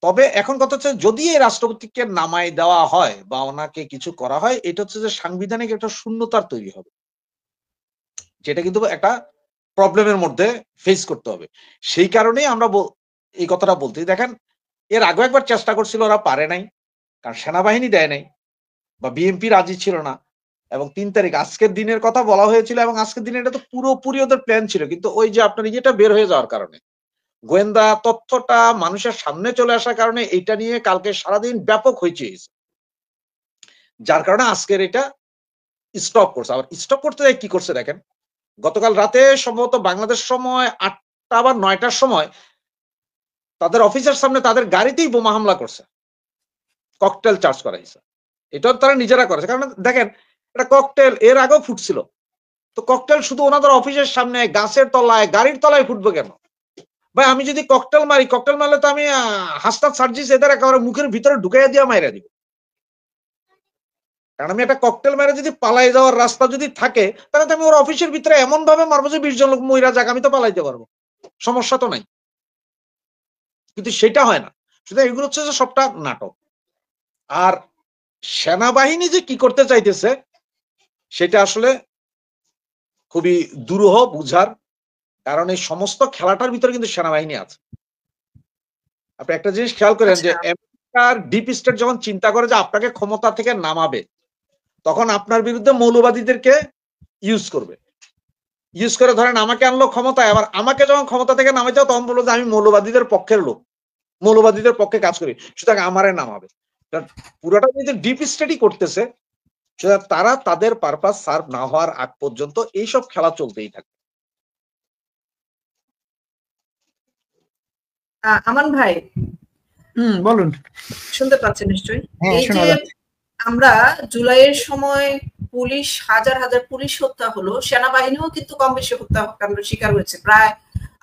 তবে এখন কথা হচ্ছে যদি এই রাষ্ট্রপতিকে নামাই দেওয়া হয় বা ওনাকে কিছু করা হয়, এটা হচ্ছে যে সাংবিধানিক একটা শূন্যতার তৈরি হবে, যেটা কিন্তু একটা প্রবলেমের মধ্যে ফেস করতে হবে। সেই কারণেই আমরা এই কথাটা বলতে দেখেন, এর আগে একবার চেষ্টা করছিল, ওরা পারে নাই, কারণ সেনাবাহিনী দেয় নাই বা বিএনপি রাজি ছিল না। এবং ৩ তারিখ আজকের দিনের কথা বলা হয়েছিল, এবং আজকের দিনে এটা তো পুরোপুরি ওদের প্ল্যান ছিল, কিন্তু ওই যে আপনার ইয়েটা বের হয়ে যাওয়ার কারণে, গোয়েন্দা তথ্যটা মানুষের সামনে চলে আসার কারণে এটা নিয়ে কালকে সারাদিন ব্যাপক হইচই হয়েছে, যার কারণে আজকের এটা স্টপ করছে। আবার স্টপ করতে যাই কি করছে দেখেন, গতকাল রাতে সম্ভবত বাংলাদেশ সময় ৮টা বা ৯টার সময় তাদের অফিসের সামনে তাদের গাড়িতেই বোমা হামলা করছে, ককটেল চার্জ করাইছে। এটাও তারা নিজেরা করেছে, কারণ দেখেন এটা ককটেল এর আগেও ফুটছিল, তো ককটেল শুধু ওনাদের অফিসের সামনে, গাছের তলায়, গাড়ির তলায় ফুটবে কেন ভাই? আমি যদি ককটেল মারি, ককটেল মারলে তো আমি হাসনাত সার্জিস এদের একেবারে মুখের ভিতরে ঢুকাইয়া দিয়ে মাইরা দিব, কারণ আমি একটা ককটেল মেরে যদি পালাই যাওয়ার রাস্তা যদি থাকে, তাহলে তো আমি ওর অফিসের ভিতরে এমন ভাবে মারবো যে 20 জন লোক মহিলা যাক, আমি তো পালাইতে পারবো, সমস্যা তো নাই। কিন্তু সেটা হয় না, শুধু এগুলো হচ্ছে যে সবটা নাটক। আর সেনাবাহিনী যে কি করতে চাইতেছে সেটা আসলে খুবই দুরূহ বুঝার, কারণ এই সমস্ত খেলাটার ভিতরে কিন্তু সেনাবাহিনী আছে। আপনি একটা জিনিস খেয়াল করেন যে আমেরিকার ডিপ স্টেট যখন চিন্তা করে যে আপনাকে ক্ষমতা থেকে নামাবে, তখন আপনার বিরুদ্ধে মৌলবাদীদেরকে ইউজ করবে, ইউজ করে ধরেন আমাকে আনলো ক্ষমতায়, আবার আমাকে যখন ক্ষমতা থেকে নামাইতে হবে তখন বললো যে আমি মৌলবাদীদের পক্ষের লোক, মৌলবাদীদের পক্ষে কাজ করি, সুতরাং আমারে নামাবে। পুরোটা যদি ডিপ স্টেটই করতেছে, তারা তাদের পারপাস সার্ভ না হওয়ার আগ পর্যন্ত এইসব খেলা চলতেই থাকে। আমান ভাই, বলুন, শুনতে পাচ্ছেন নিশ্চয়ই? এই শোনা যে যাচ্ছে। আমরা জুলাইয়ের সময় পুলিশ, হাজার হাজার পুলিশ হত্যা হলো, সেনাবাহিনীও কিন্তু কম বেশি হত্যাকাণ্ড শিকার হয়েছে, প্রায়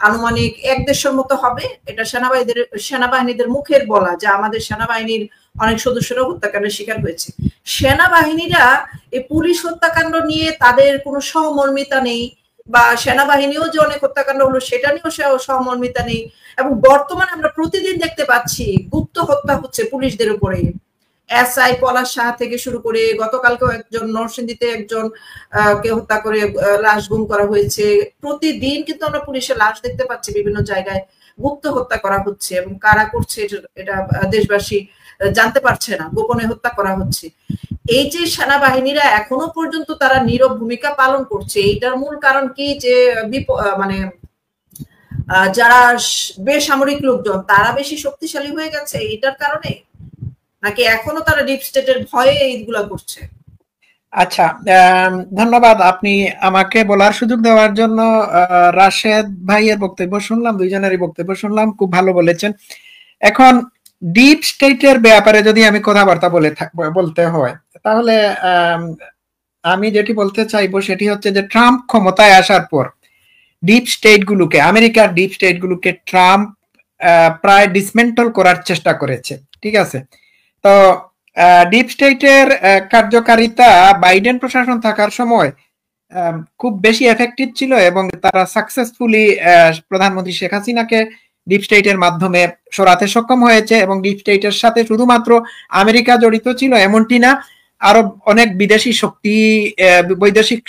আনুমানিক ১-১৫০ মতো হবে। এটা সেনাবাহিনীদের মুখের বলা যে আমাদের সেনাবাহিনীর অনেক সদস্যরা হত্যাকাণ্ডের শিকার হয়েছে। সেনাবাহিনীরা এই পুলিশ হত্যাকাণ্ড নিয়ে তাদের কোনো সহমর্মিতা নেই, বা সেনাবাহিনীও যে অনেক হত্যাকাণ্ড হলো সেটা নিয়েও সহমর্মিতা নেই। এবং বর্তমানে আমরা প্রতিদিন দেখতে পাচ্ছি গুপ্ত হত্যা হচ্ছে পুলিশদের উপরে। এসআই পলাশ সাহা থেকে শুরু করে গতকালকেও একজন নরসিংদীতে একজন কে হত্যা করে লাশ গুম করা হয়েছে। প্রতিদিন কিন্তু আমরা পুলিশের লাশ দেখতে পাচ্ছি বিভিন্ন জায়গায় গুপ্ত হত্যা করা হচ্ছে, এবং কারা করছে এটা দেশবাসী জানতে পারছে না, গোপনে হত্যা করা হচ্ছে। এই যে সেনাবাহিনীরা এখনো পর্যন্ত তারা নীরব ভূমিকা পালন করছে, এইটার মূল কারণ কি? যে মানে যারা বেসামরিক লোকজন তারা বেশি শক্তিশালী হয়ে গেছে এটার কারণে, নাকি এখনো তারা ডিপ স্টেটের ভয়ে এইগুলা করছে? আচ্ছা, ধন্যবাদ আপনি আমাকে বলার সুযোগ দেওয়ার জন্য। রাশেদ ভাইয়ের বক্তব্য শুনলাম, দুইজনেরই বক্তব্য শুনলাম, খুব ভালো বলেছেন। এখন ডিপ স্টেটের ব্যাপারে যদি আমি কথাবার্তা বলতে হয়, তাহলে আমি যেটি বলতে চাইবো সেটি হচ্ছে যে ট্রাম্প ক্ষমতায় আসার পর ডিপ স্টেট গুলোকে, আমেরিকার ডিপ স্টেট গুলোকে ট্রাম্প প্রায় ডিসমেন্টল করার চেষ্টা করেছে, ঠিক আছে? তো ডিপ স্টেটের কার্যকারিতা বাইডেন প্রশাসন থাকার সময় খুব বেশি এফেক্টিভ ছিল, এবং তারা সাকসেসফুলি প্রধানমন্ত্রী শেখ হাসিনাকে ডিপ স্টেটের মাধ্যমে সরাতে সক্ষম হয়েছে। এবং ডিপ স্টেটের সাথে শুধুমাত্র আমেরিকা জড়িত ছিল এমনটি না, আরো অনেক বিদেশি শক্তি, বৈদেশিক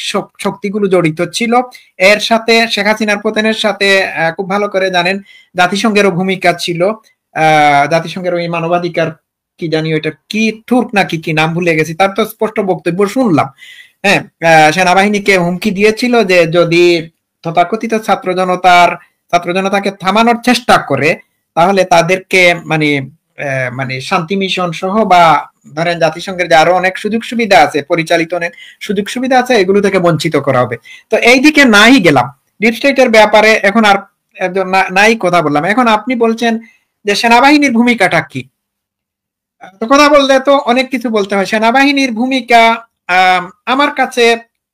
শক্তিগুলো জড়িত ছিল এর সাথে। শেখ হাসিনার পতনের সাথে খুব ভালো করে জানেন জাতিসংঘেরও ভূমিকা ছিল। জাতিসংঘের ওই মানবাধিকার কি জানি ওইটা কি তুর্ক নাকি কি নাম ভুলে গেছি, তার তো স্পষ্ট বক্তব্য শুনলাম। হ্যাঁ, সেনাবাহিনীকে হুমকি দিয়েছিল যে যদি তথাকথিত ছাত্র জনতাকে থামানোর চেষ্টা করে তাহলে তাদেরকে মানে শান্তি মিশন সহ বা ধরেন জাতিসংঘের যে আরো অনেক সুযোগ সুবিধা আছে, পরিচালিত অনেক সুযোগ সুবিধা আছে, এগুলো থেকে বঞ্চিত করা হবে। তো এই দিকে নাই গেলাম, ডিপ স্টেটের ব্যাপারে এখন আর নাই কথা বললাম। এখন আপনি বলছেন যে সেনাবাহিনীর ভূমিকাটা কি? তো কথা বললে তো অনেক কিছু বলতে হয়। সেনাবাহিনীর ভূমিকা আমার কাছে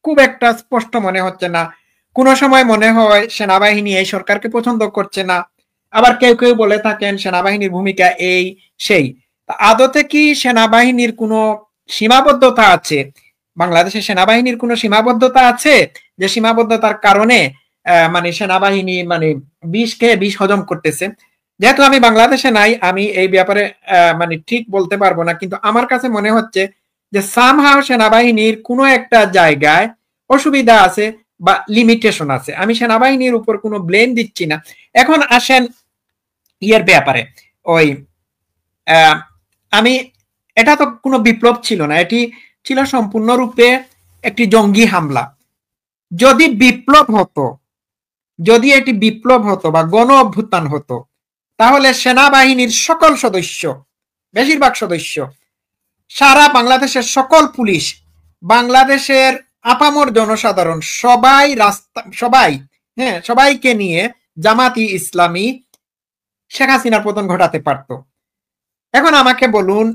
খুব একটা স্পষ্ট মনে হচ্ছে না। কোনো সময় মনে হয় সেনাবাহিনী এই সরকারকে পছন্দ করছে না, আবার কেউ কেউ বলে থাকেন সেনাবাহিনীর ভূমিকা এই সেই। আদতে কি সেনাবাহিনীর কোনো সীমাবদ্ধতা আছে? বাংলাদেশের সেনাবাহিনীর কোনো সীমাবদ্ধতা আছে যে সীমাবদ্ধতার কারণে মানে সেনাবাহিনী মানে বিষ খেয়ে বিষ হজম করতেছে? যেহেতু আমি বাংলাদেশে নাই, আমি এই ব্যাপারে মানে ঠিক বলতে পারবো না, কিন্তু আমার কাছে মনে হচ্ছে যে সামহাও সেনাবাহিনীর কোনো একটা জায়গায় অসুবিধা আছে বা লিমিটেশন আছে। আমি সেনাবাহিনীর উপর কোনো ব্লেম দিচ্ছি না। এখন আসেন ইয়ের ব্যাপারে, ওই আমি, এটা তো কোনো বিপ্লব ছিল না, এটি ছিল সম্পূর্ণরূপে একটি জঙ্গি হামলা। যদি বিপ্লব হতো, যদি এটি বিপ্লব হতো বা গণ অভ্যুত্থান হতো, তাহলে সেনাবাহিনীর সকল সদস্য, বেশিরভাগ সদস্য, সারা বাংলাদেশের সকল পুলিশ, বাংলাদেশের আপামর জনসাধারণ সবাই রাস্তা, সবাইকে নিয়ে জামাতি ইসলামী শেখ হাসিনার পতন ঘটাতে পারত। এখন আমাকে বলুন,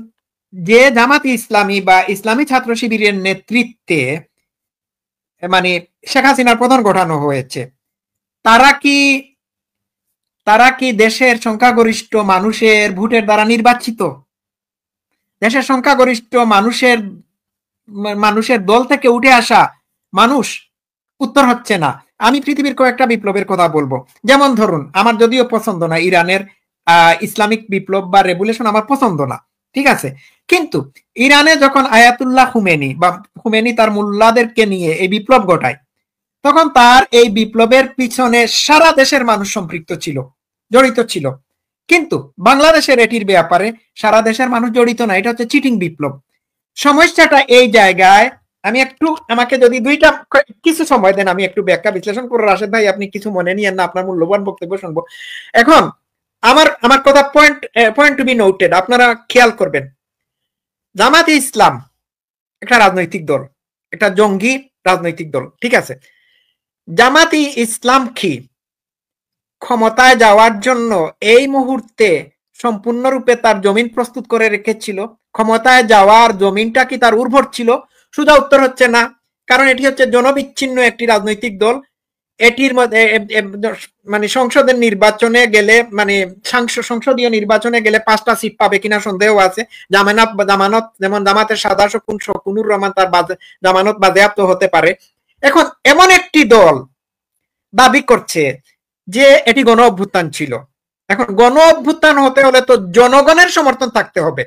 যে জামাতি ইসলামী বা ইসলামী ছাত্র শিবিরের নেতৃত্বে মানে শেখ হাসিনার পতন ঘটানো হয়েছে, তারা কি দেশের সংখ্যাগরিষ্ঠ মানুষের ভোটের দ্বারা নির্বাচিত? দেশের সংখ্যাগরিষ্ঠ মানুষের দল থেকে উঠে আসা মানুষ? উত্তর হচ্ছে না। আমি পৃথিবীর কয়েকটা বিপ্লবের কথা বলবো, যেমন ধরুন, আমার যদিও পছন্দ না ইরানের ইসলামিক বিপ্লব বা রেভলিউশন, আমার পছন্দ না, ঠিক আছে, কিন্তু ইরানে যখন আয়াতুল্লাহ খুমেনি তার মোল্লাদেরকে নিয়ে এই বিপ্লব ঘটায়, তখন তার এই বিপ্লবের পিছনে সারা দেশের মানুষ সম্পৃক্ত ছিল, জড়িত ছিল। কিন্তু বাংলাদেশের এটির ব্যাপারে সারা দেশের মানুষ জড়িত না। এটা হচ্ছে চিটিং বিপ্লব। সমস্যাটা এই জায়গায়, আমি একটু, আমাকে যদি কিছু সময় দেন, আমি একটু ব্যাখ্যা বিশ্লেষণ করবো। রাশেদ ভাই, আপনি কিছু মনে নিয়েন না, আপনার মূল্যবান বক্তব্য শুনবো। এখন আমার কথা পয়েন্ট টু বি নোটেড, আপনারা খেয়াল করবেন। জামাতে ইসলাম একটা রাজনৈতিক দল, একটা জঙ্গি রাজনৈতিক দল, ঠিক আছে। জামাতি ইসলাম কি ক্ষমতায় যাওয়ার জন্য এই মুহূর্তে সম্পূর্ণরূপে তার জমিন প্রস্তুত করে রেখেছিল? ক্ষমতায় যাওয়ার জমিনটা কি তার উর্বর ছিল? সোজা উত্তর হচ্ছে না, কারণ এটি হচ্ছে জনবিচ্ছিন্ন একটি রাজনৈতিক দল। এটির মধ্যে মানে সংসদের নির্বাচনে গেলে, মানে সংসদীয় নির্বাচনে গেলে 5টা সিট পাবে কিনা সন্দেহ আছে। জামানত যেমন জামাতের সাদা শকুনুর রহমান, তার জামানত বাজেয়াপ্ত হতে পারে। এখন এমন একটি দল দাবি করছে যে এটি গণ অভ্যুত্থান ছিল। এখন গণ অভ্যুত্থান হতে হলে তো জনগণের সমর্থন থাকতে হবে।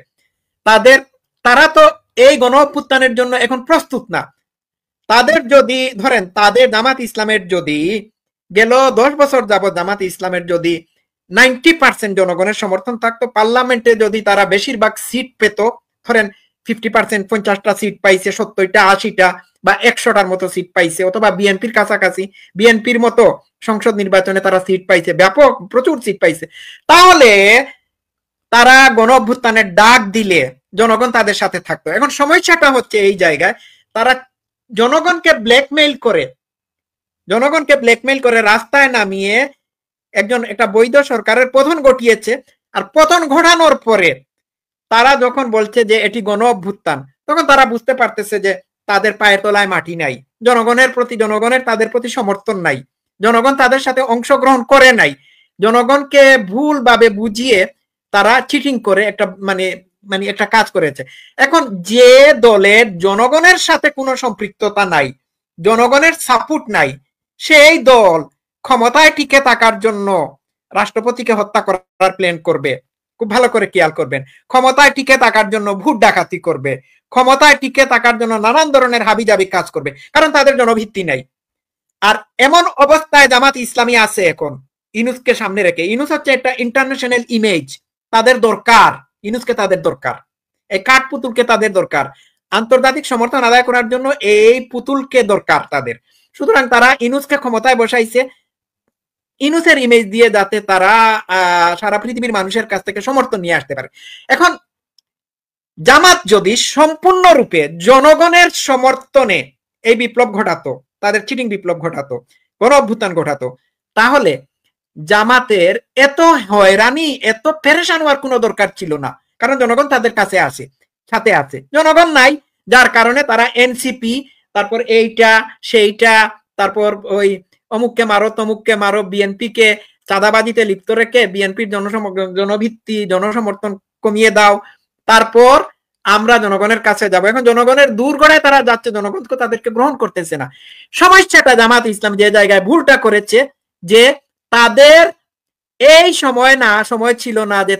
তারা তো এই গণ অভ্যুত্থানের জন্য এখন প্রস্তুত না। তাদের যদি ধরেন, তাদের জামাত ইসলামের যদি গেল 10 বছর যাবত জামাত ইসলামের যদি 90% জনগণের সমর্থন থাকতো, পার্লামেন্টে যদি তারা বেশিরভাগ সিট পেত, ধরেন 50%, 50টা সিট পাইছে, 70টা 80টা বা 100টার মতো সিট পাইছে, অথবা বিএনপির কাছাকাছি, বিএনপির মতো সংসদ নির্বাচনে তারা সিট পাইছে, ব্যাপক প্রচুর সিট পাইছে, তাহলে তারা গণ অভ্যুত্থানের ডাক দিলে জনগণ তাদের সাথে থাকতো। এখন সমস্যাটা হচ্ছে এই জায়গায়, তারা জনগণকে ব্ল্যাকমেইল করে রাস্তায় নামিয়ে একটা বৈধ সরকারের পতন ঘটিয়েছে। আর পতন ঘটানোর পরে তারা যখন বলছে যে এটি গণ অভ্যুত্থান, তখন তারা বুঝতে পারতেছে যে তাদের পায়ের তলায় মাটি নাই, জনগণের তাদের প্রতি সমর্থন নাই, জনগণ তাদের সাথে অংশগ্রহণ করে নাই। জনগণকে ভুলভাবে বুঝিয়ে তারা চিটিং করে একটা কাজ করেছে। এখন যে দলের জনগণের সাথে কোনো সম্পৃক্ততা নাই, জনগণের সাপোর্ট নাই, সেই দল ক্ষমতায় টিকে থাকার জন্য রাষ্ট্রপতিকে হত্যা করার প্ল্যান করবে। খুব ভালো করে খেয়াল করবেন, ক্ষমতায় টিকে থাকার জন্য ভোট ডাকাতি করবে, ক্ষমতায় টিকে থাকার জন্য নানান ধরনের হাবিজাবি কাজ করবে, কারণ তাদের জনভিত্তি নাই। আর এমন অবস্থায় জামাত ইসলামী আছে এখন ইউনূসকে সামনে রেখে। ইউনূস হচ্ছে একটা ইন্টারন্যাশনাল ইমেজ, তাদের দরকার, ইউনূসকে তাদের দরকার, এই কাঠ পুতুলকে তাদের দরকার, আন্তর্জাতিক সমর্থন আদায় করার জন্য এই পুতুলকে দরকার তাদের। সুতরাং তারা ইউনূসকে ক্ষমতায় বসাইছে ইউনূসের ইমেজ দিয়ে, যাতে তারা সারা পৃথিবীর মানুষের কাছ থেকে সমর্থন নিয়ে আসতে পারে। এখন জামাত যদি সম্পূর্ণরূপে জনগণের সমর্থনে এই বিপ্লব ঘটাতো, তাদের চিটিং বিপ্লব ঘটাতো, গণ অভ্যুত্থান ঘটাতো, তাহলে জামাতের এত হয়রানি, এত পেরেশান হওয়ার কোনো দরকার ছিল না, কারণ জনগণ তাদের কাছে সাথে আছে। জনগণ নাই, যার কারণে তারা এনসিপি, তারপর এইটা সেইটা, তারপর ওই অমুককে মারো তমুককে মারো, বিএনপি কে চাঁদাবাজিতে লিপ্ত রেখে বিএনপির জনভিত্তি, জনসমর্থন কমিয়ে দাও, তারপর আমরা জনগণের কাছে যাব। এখন জনগণের দূরগড়ায় তারা যাচ্ছে, জনগণ তাদেরকে গ্রহণ করতেছে না। সমস্যাটা জামাত ইসলাম যে জায়গায় ভুলটা করেছে, যে তাদের এই সময় ছিল না যে